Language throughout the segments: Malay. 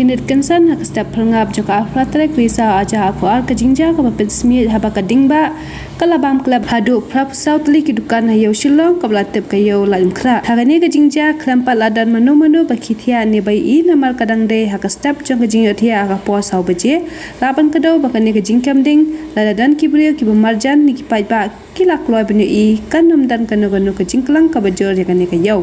kinit kensan hak step perngap joka fratrek visa aja aku ar kejingja ka pesmi haba kadingba kalabam klub hadu prap southli ki dukan hayo shillong kablatep kayo Laitumkhrah hagani kejingja klampa ladan manu bakithia ni bai I namar kadang de hak step jong kejingyo thia ka po sau beje laban kedau bakani kejingkam ding ladadan kibrio ki marjan ni ki paiba kilak loy benu I kanam dan kanu kejingklang ka bajor yakani kayo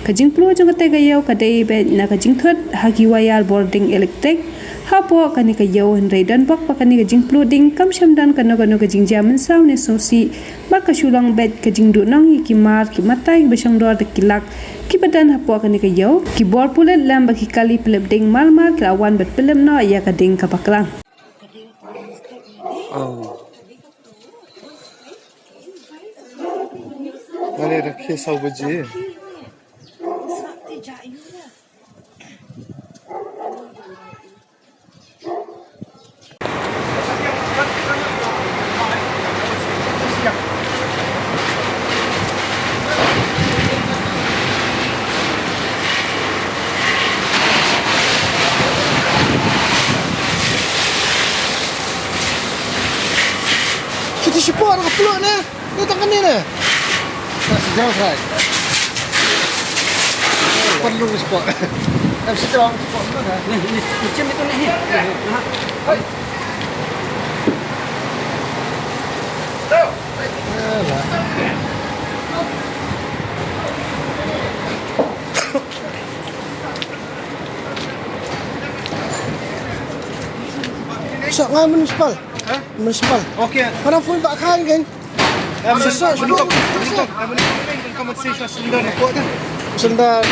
kajing plu jong kate kayo kadai be na kajing thot hagi wayar boarding electric hapo kani kayo hendrai dan bak pakani kajing plu ding kam shamdan kanu kajing jaman saw ne sosi bak kasulang bed kajing du nang ki mar ki matai besang dor de kilak ki badan hapo kani kayo ki bor pulet lam baki kali pelep ding mar kelawan bet pelem no ya kading kapaklang Mari rakhe saw baje kita support ke peluk ni tangan ni ni sejauh saya perlu support tak sejauh support ni macam itu ni sok ngan municipal municipal okey mana full bak kan bentuk compensation sendar